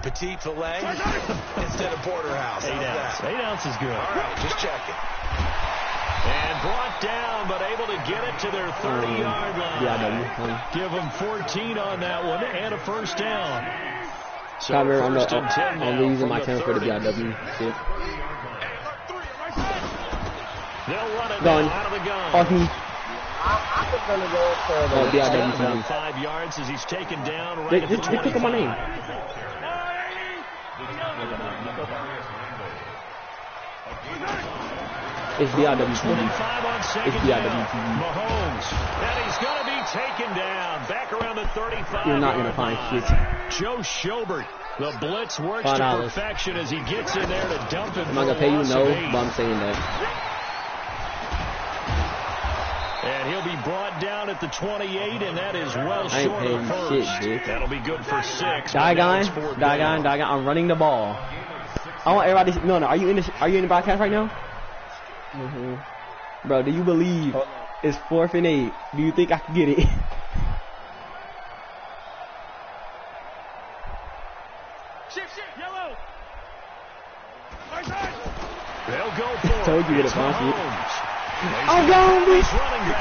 Petite filet instead of porterhouse. 8 ounce. 8 ounce is good. All right, just checking. And brought down, but able to get it to their 30-yard line. Yeah, give them 14 on that one and a first down. So first and 10 now. I'm using my 10 for the BIW. They'll run it out of the gun. I'm just going to go for the BIW. About 5 yards as he's taken down right at the 25. Just pick up my name. It's BIW 25 on second It's BIW TV. Mahomes. And he's going to be taken down. Back around the 35. You're not going to find shit. Joe Schobert. The blitz works to perfection as he gets in there to dump it. I'm not going to pay you, no, but I'm saying that. And he'll be brought down at the 28, and that is well short of first. Shit, that'll be good for 6. Die guy. I'm running the ball. I want everybody to, no, are you in the broadcast right now? Bro, do you believe it's 4th and 8? Do you think I can get it? Yellow. They'll go for it. Told you to punch it. I'm going, bitch. And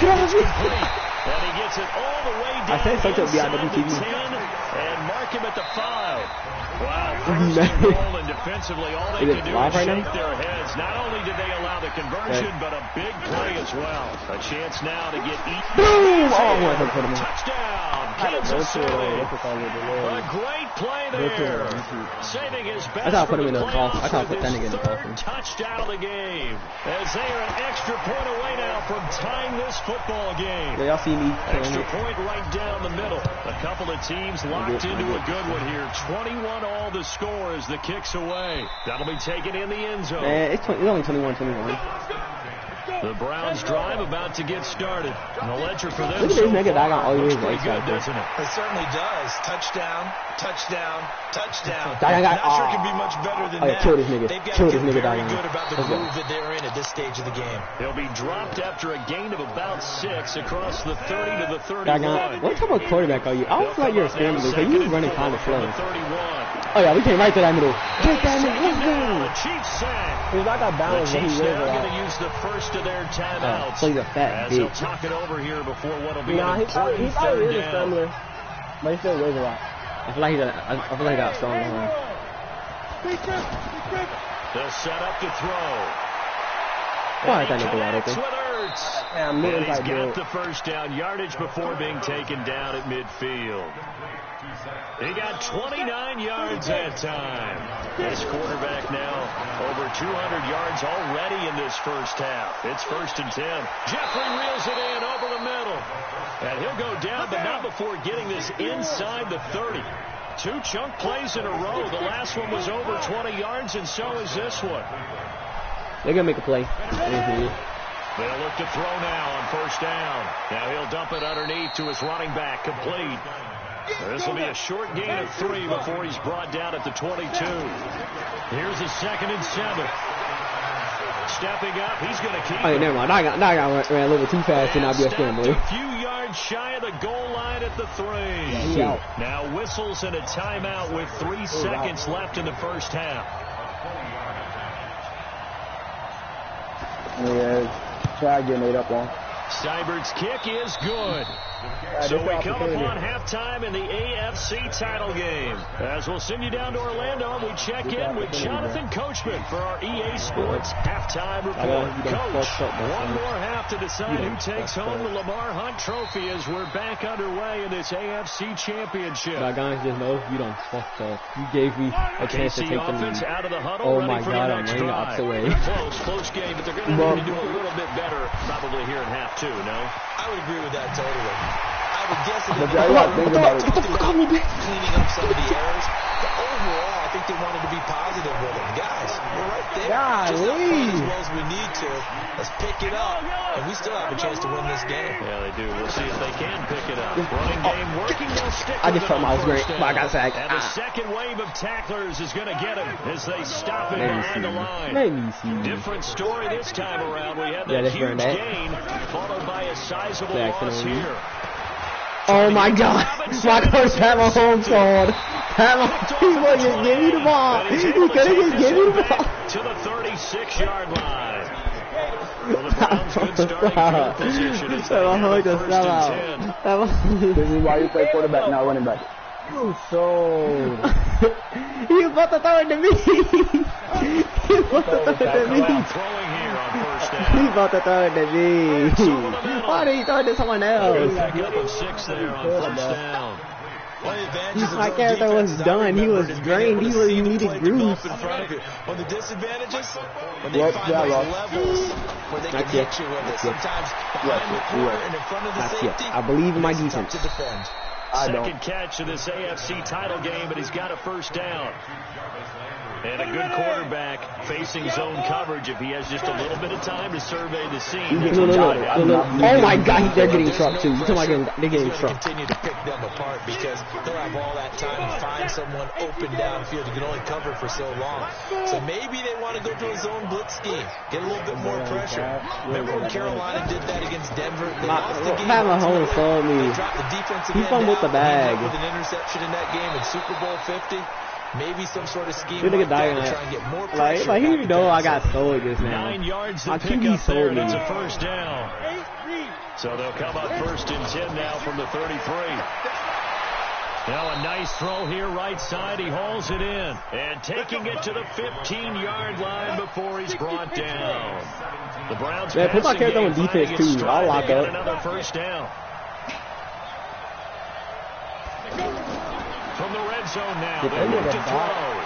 he gets it all the way down. I said so to BIW TV. And mark him at the 5. Wow, first and goal, and defensively, all they can do is shake their heads. Not only did they allow the conversion, but a big play as well. A chance now to get eaten. Boom! Oh, touchdown! Kansas City. A great play there. Saving his best. I thought I put him in the coffin. I thought I put that nigga in the coffin. Touchdown of the game. As they are an extra point away now from tying this football game. Yeah, y'all see me. Extra point right down the middle. A couple of teams locked into a good one here. 21 all the score as the kick's away. That'll be taken in the end zone. Man, it's only 21-21. The Browns drive about to get started. And the ledger for them Look at this nigga that got all looks years pretty good, doesn't it? It certainly does. Touchdown, touchdown, touchdown. Not sure it can be much better than that. Kill this nigga. They've got Kill to this get nigga, very Diane. good about the groove that they're in at this stage of the game. He'll be dropped after a gain of about 6 across the 30 to the 31. Diane, what type of quarterback are you? I don't feel like you're a scammer because you running kind of slow. 31. Oh yeah, we came right to that middle. Take that nigga, let's go. Chiefs sack. He's like a balance. The Chiefs now going to use the first of their timeouts. So he's a fat as they'll talk it over here before what'll be an important third down. But he still weighs a lot. I feel like he got strong arm. They'll set up to throw. Why is that nigga wide open? And he's got the first down yardage before being taken down at midfield. He got 29 yards that time. This quarterback now over 200 yards already in this first half. It's 1st and 10. Jeffrey reels it in over the middle. And he'll go down, but not before getting this inside the 30. 2 chunk plays in a row. The last one was over 20 yards, and so is this one. They're going to make a play. They'll look to throw now on 1st down. Now he'll dump it underneath to his running back. Complete. This will be a short gain of 3 before he's brought down at the 22. Here's a 2nd and 7. Stepping up, he's going to keep it. Never mind. I got ran a little too fast and I'll be a scrambler. A few yards shy of the goal line at the 3. Now whistles and a timeout with 3 seconds left in the first half. Yeah, try getting it up on. Seibert's kick is good. So we come upon halftime in the AFC title game. As we'll send you down to Orlando, and we check in with Jonathan Coachman for our EA Sports halftime report. Coach, one more half to decide who takes home the Lamar Hunt Trophy as we're back underway in this AFC Championship. Guys, just know you done fucked up. You gave me a chance to take the lead. Out of the huddle, oh my God, I'm running the opposite way. Close game, but they're going to need to do a little bit better probably here in half 2, no? I would agree with that totally. I would guess that But cleaning up some of the errors. But overall, I think they wanted to be positive with them. Guys, we're right there. Just not playing as well as we need to. Let's pick it up. And we still have a chance to win this game. Yeah, they do. We'll see if they can pick it up. Running game working. They'll stick I just felt my was great, but I got sacked. And the second wave of tacklers is going to get him as they stop it behind the line. Different story this time around. We had that huge gain, followed by a sizable loss here. Oh my God! My first time on home squad. He was just give me the ball. He could have just given me the ball. To the 36-yard line. Well, the Browns good starting field position. It's first and 10. This is why you play quarterback, not running back. So he about to throw it to me. He about to throw it to me. Throwing here on first down. He about to throw it to me. Why did he throw it to someone else? Pick up a 6 there on first down. My character was done. He was drained. He needed grooves. On the disadvantages, when they find those levels where they can hit you with it. Sometimes behind the corner and in front of the safety. I believe in my defense. To defend. Second catch of this AFC title game, but he's got a first down. And a good quarterback facing zone coverage if he has just a little bit of time to survey the scene. No. Oh my God, they're getting trucked too. They're getting trucked. Continue to pick them apart because they'll have all that time to find someone open downfield. You can only cover for so long. So maybe they want to go to a zone blitz scheme, get a little bit more pressure. Remember when Carolina did that against Denver? They lost the game. Mahomes told me. They dropped the defensive He fumbled the bag. with an interception in that game in Super Bowl 50. Maybe some sort of scheme like like that to try and get more pressure. Like he know I got sold just now. 9 yards to My pick QB up there, sold and me. it's a first down. So they'll come up first and 10 now from the 33. Now a nice throw here right side. He hauls it in. And taking it to the 15-yard line before he's brought down. The Browns put my character on defense too. I'll lock up. Another first down. From the red zone now, they look to throw.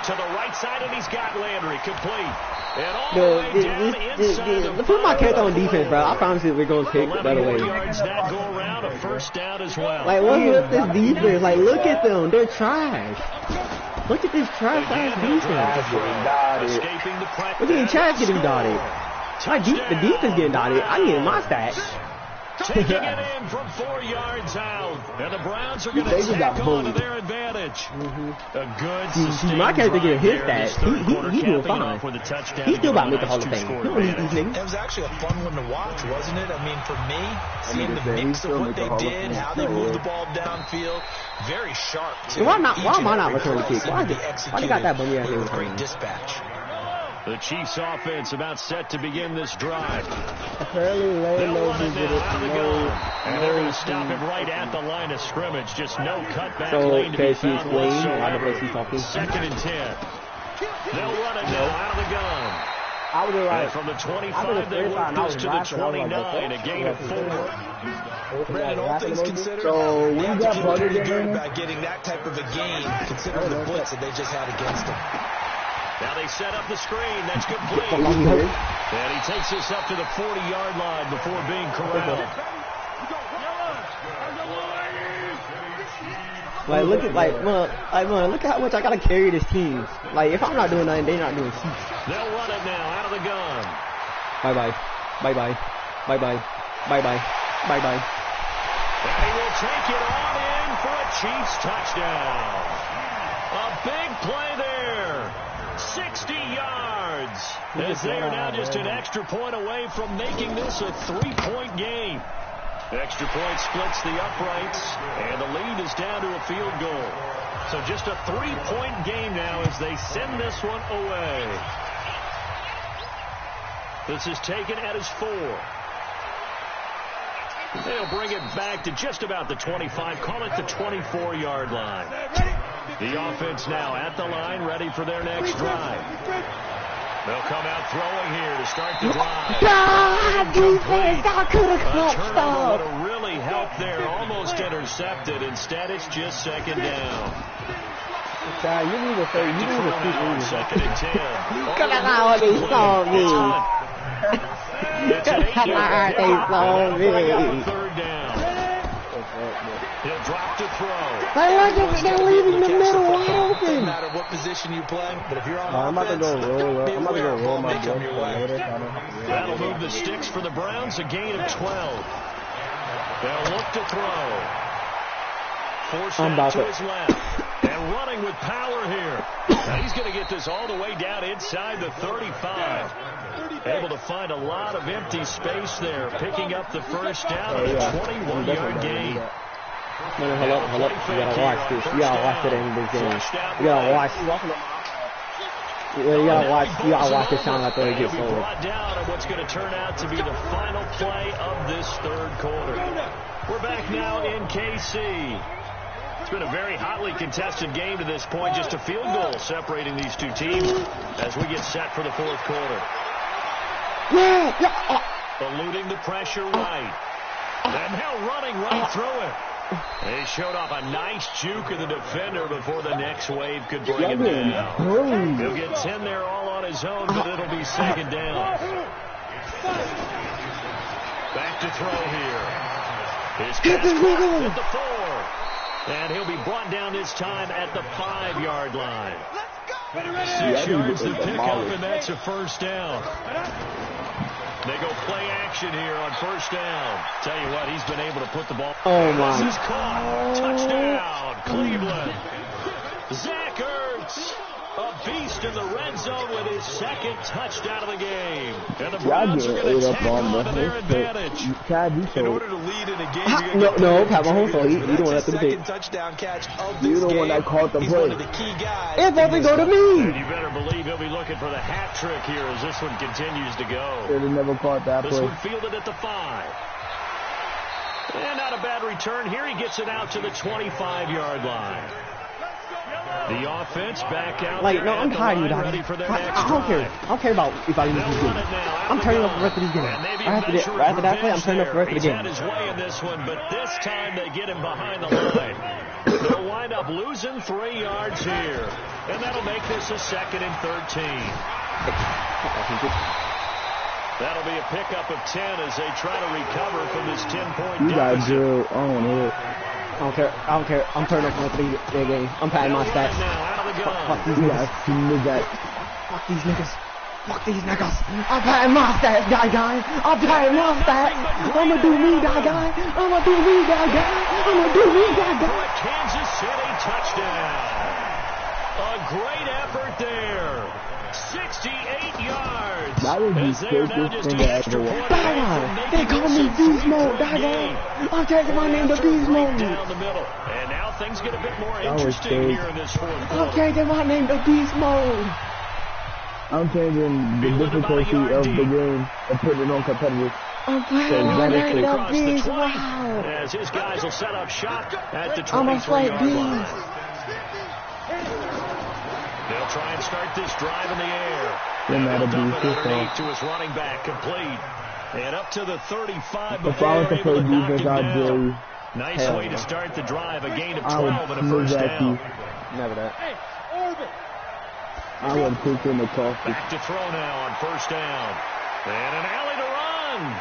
To the right side, and he's got Landry complete. And all the way down inside put my character on defense, bro. I promise you we're going to take the other way. yards that go around, a first down as well. Like, what's with this defense? Like, look at them. They're trash. Look at this trash-ass defense. Escaping the pressure. We're getting trash getting dotted. The defense getting dotted. I need my stats. Taking it in from 4 yards out. And the Browns are going to tack on to their advantage. A good See, my character getting his stats. He doing fine. He still about to make the Hall of Fame. He don't need these niggas. It was actually a fun one to watch, wasn't it? I mean, for me, seeing the mix of what they did, how they moved the ball downfield, very sharp. Why am I not returning kicks? Why they got that bummy out here returning? Great dispatch. The Chiefs offense about set to begin this drive. Apparently, They'll run it now out of the gun. And they're going to stop him right at the line of scrimmage. Just no cutback lane to be found whatsoever. Second and 10. They'll run it now out of the gun. I would have And from the 25, they work this to the 29, a gain of 4. Brandon, all things considered, so we have got to bugged feel good again. about getting that type of a gain, considering the blitz that they just had against them. Now they set up the screen. That's complete. And he takes us up to the 40-yard line before being corralled. Like, look at how much I gotta carry this team. Like, if I'm not doing nothing, they're not doing shit. They'll run it now out of the gun. Bye-bye. Bye-bye. Bye-bye. Bye-bye. Bye-bye. And he will take it on in for a Chiefs touchdown. A big play there. 60 yards. As they are now just an extra point away from making this a 3-point game. Extra point splits the uprights, and the lead is down to a field goal. So just a 3-point game now as they send this one away. This is taken at his 4. They'll bring it back to just about the 25, call it the 24-yard line. The offense now at the line, ready for their next drive. They'll come out throwing here to start the drive. God, defense, I could have clutched Turnover would up. have really helped there, almost intercepted. Instead, it's just second down. Child, you need to say, you need to keep reading. Second and 10. Look at how they saw me. It's an 8-yard They saw me. third down. He'll drop to throw. They're leaving the middle wide No open. matter what position you play, but if you're on I'm about to offense, go roll. be I'm about to aware go of roll ball my may come your way. That'll move the sticks for the Browns, a gain of 12. They'll look to throw. Force that to his left. And running with power here. Now he's going to get this all the way down inside the 35. Able to find a lot of empty space there, picking up the first down of a 21-yard gain. Man, hold up. You gotta watch this. You gotta watch it in this game. You gotta watch. You gotta watch this time after it gets over. Brought down on what's going to turn out to be the final play of this third quarter. We're back now in KC. It's been a very hotly contested game to this point. Just a field goal separating these two teams as we get set for the fourth quarter. Eluding the pressure right. And now running right through it. They showed off a nice juke of the defender before the next wave could bring him down. He'll get 10 there all on his own, but it'll be second down. Back to throw here. His pass at the 4. And he'll be brought down this time at the 5-yard line. 6 yards to pick up, and that's a first down. They go play action here on first down. Tell you what, he's been able to put the ball. Oh, my. This is caught. Touchdown, Cleveland. Zach Ertz, a beast in the red zone with his second touchdown of the game. And the Browns are going to take on to their advantage. In order to lead in a game, no, Pat Mahomes, he don't want to second touchdown catch of this You're the game. one that caught the He's play. one of the key guys. It doesn't go to me. And you better believe he'll be looking for the hat trick here as this one continues to go. Should have never caught that This play. one fielded at the 5. And not a bad return. Here he gets it out to the 25-yard line. The offense back out. Like, no, I'm tired of you, Dog. I don't care. I don't care about if I lose this game. I'm turning off the rest of these games. Right after that play, I'm turning off the rest of the game. He's had his way in this one, but this time they get him behind the line. They'll wind up losing 3 yards here. And that'll make this a 2nd and 13. That'll be a pickup of 10 as they try to recover from this 10-point You got deficit. Drew on it. I don't care. I'm turning off the rest of the game. I'm patting my stats. Fuck these niggas. Fuck these niggas. Fuck these niggas. I'm patting my stats, guy. I'm patting my stats. I'ma do me, guy. I'ma do me, guy. Kansas City touchdown. A great effort there. 68 yards. As they are now just an extra point They call me Beast Mode, guy. I'm changing my name to Beast Mode. Down the middle. And now things get a bit more interesting here in this fourth quarter. I'm changing my name to Beast Mode. I'm changing the difficulty of the game and putting it on competitive. I'm playing my name to Beast Mode. As his guys will set up shop at the 23-yard I'm a fight line. beast. They'll try and start this drive in the air. They're not a They'll dump it beast. underneath to his running back, complete. And up to the 35 If before I was they're to play able to knock defense, him I'd down. do. Nice way to start the drive. A gain of 12 I and a would first move down. Never that. I would take in the toss. Back to throw now on first down. And an alley to run.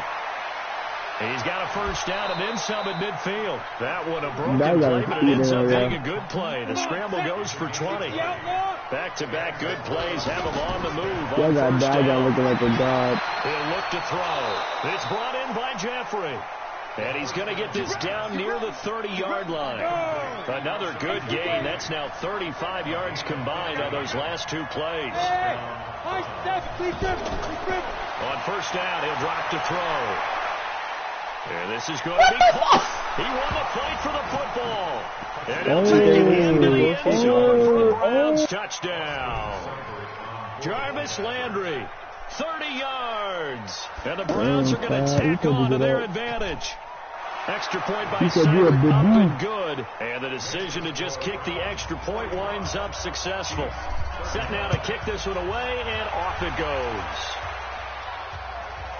He's got a first down and then some at midfield. That one a broken play, but it ends up being a good play. The scramble goes for 20. Back-to-back good plays have him on the move on first down. Looking like a god. He'll look to throw. It's brought in by Jeffrey. And he's going to get this down near the 30-yard line. Another good gain. That's now 35 yards combined on those last two plays. On first down, he'll drop to throw. And this is going to be close. He won the fight for the football. And he'll take it into the end zone for the Browns touchdown. Jarvis Landry, 30 yards. And the Browns are going to tack on to their advantage. Extra point by Simon, up and good. And the decision to just kick the extra point winds up successful. Set now to kick this one away, and off it goes.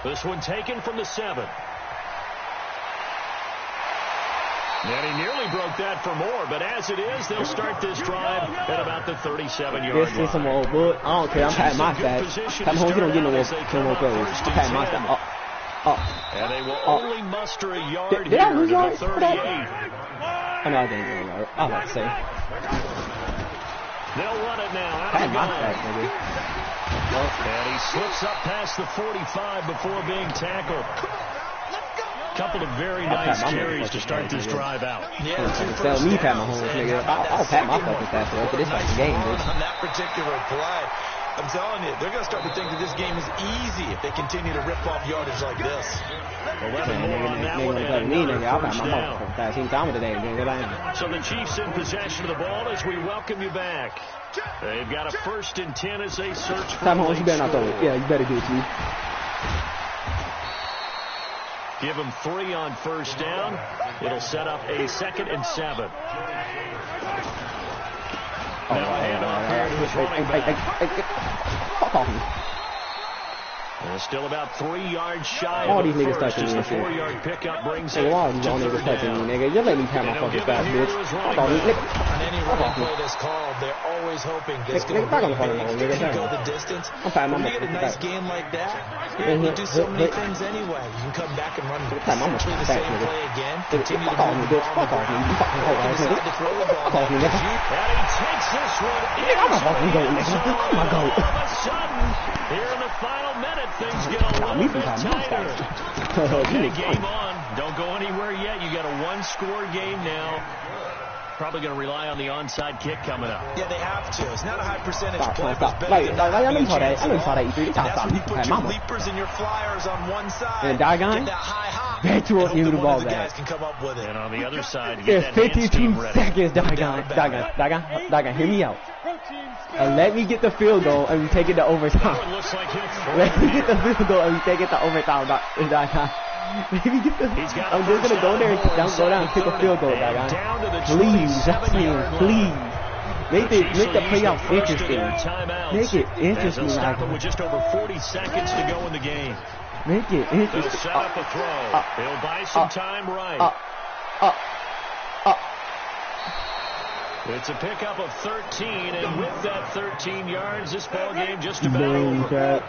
This one taken from the 7. And he nearly broke that for more, but as it is, they'll start this drive at about the 37-yard line. This is some old book. I don't care. I'm patting my stats. Pat Mahomes, you don't get no more plays. I'm patting my stats. And they will only muster a yard Did I lose here to yards the for 38. that? I know I didn't get a yard. I was about to say. They'll run it now out of Patting the my gun. stats, nigga. And he slips up past the 45 before being tackled. Couple of very nice carries to start this drive out. Yeah, Tell me pat Mahomes, nigga. I'll pat my fucking stats for this fucking game, dude. On that particular play. I'm telling you, they're going to start to think that this game is easy if they continue to rip off yardage like this. 11 more on that one, and another first down. So the Chiefs in possession of the ball as we welcome you back. They've got a 1st and 10 as they search for Mahomes, you better not throw it. Yeah, you better do it to me. Give them 3 on 1st down. It'll set up a 2nd and 7. Now a handoff here to his running back. Fuck off me. Still about 3 yards shy all of these the niggas first touching as the me. 4-yard pickup brings Hey, it all to these niggas 3rd touching down. me, nigga. Just let me pat my fucking fast, bitch. Fuck off me, nigga. On any running play that's called, they're always hoping that it's going to be big and go the distance. When you get a nice game like that, you're able to do so many things anyway. You can come back and run essentially the same play again. Continue to move the ball on the ground. Decide to throw the ball. And he takes this one. I'm not fucking going, nigga. I'm not going. All of a sudden, here in the final minute, things get a little bit tighter. Okay, game on. Don't go anywhere yet. You got a 1-score game now. Probably going to rely on the onside kick coming up. Yeah, they have to. It's not a high percentage play. Stop. Wait, I know you saw that. I know you saw that. You that's when you put your leapers and your flyers on one side. And Dagon, that high hop. they threw you the ball back. Guys can come up with it. And on the other side, there's 52 seconds, Dagon, hear me out. And let me get the field goal and we take it to overtime. Let me get the field goal and we take it to overtime, Dagon. Maybe get the, I'm just going to go there and go down and kick a field goal, Dagon. Please, that's me, please. Make the playoffs interesting. Make it interesting, Dagon. With just over 40 seconds to go in the game. Make it interesting. They'll set up a throw. He'll buy some time right. It's a pickup of 13, and with that 13 yards, this ball game just about over.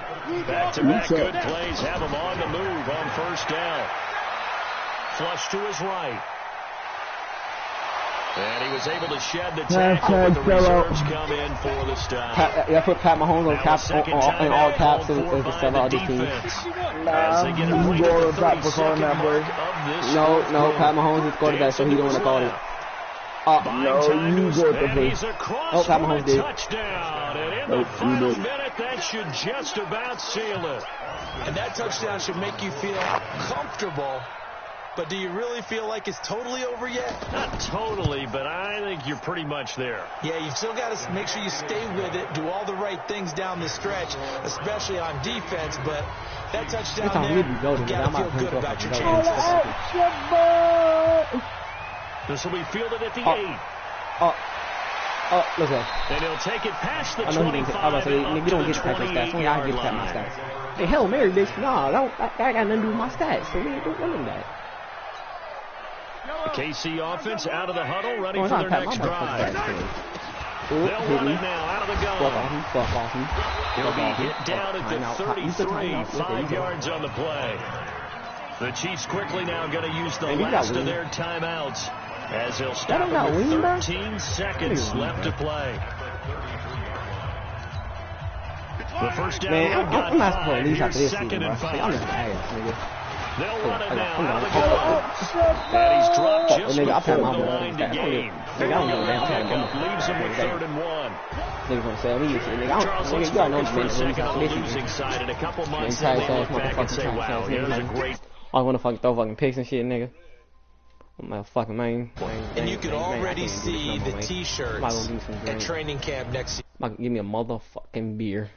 Back-to-back good plays have him on the move on 1st down. Flush to his right. And he was able to shed the tackle, but the reserves come in for the stop. Put Pat Mahomes on caps in all caps and sell out the team. No, Pat Mahomes is quarterback, so he don't want to call it. No, you go to play. Oh, Pat Mahomes did. Touchdown, and in the final minute, that should just about seal it. And that touchdown should make you feel comfortable. But do you really feel like it's totally over yet? Not totally, but I think you're pretty much there. Yeah, you've still got to make sure you stay with it, do all the right things down the stretch, especially on defense. But that touchdown there, you got to feel good about your chances. This will be fielded at the 8. Look at and he'll take it past the 25. I was going to say, you don't get to pass those stats. Only I get to pass my stats. Hey, Hail Mary, bitch. Nah, that got nothing to do with my stats. So we ain't doing that. The KC offense out of the huddle, ready for their next drive. They'll run it now out of the gun. He'll be hit down at the 33, 5 yards on the play. The Chiefs quickly now going to use the last of their timeouts as they'll stop with 13 seconds left to play. The first down, I'm not supposed to leave after this 2nd and 5. They'll run it now out of the gun. And he's dropped just before the line to gain. Leaves him with 3rd and 1. Charles, let's focus for a second on the losing side. In a couple months, they'll look back and say, wow, it was a great... I want to fucking throw fucking picks and shit, nigga. My fucking main. And you can already see the T-shirts at training camp next season. Give me a motherfucking beer.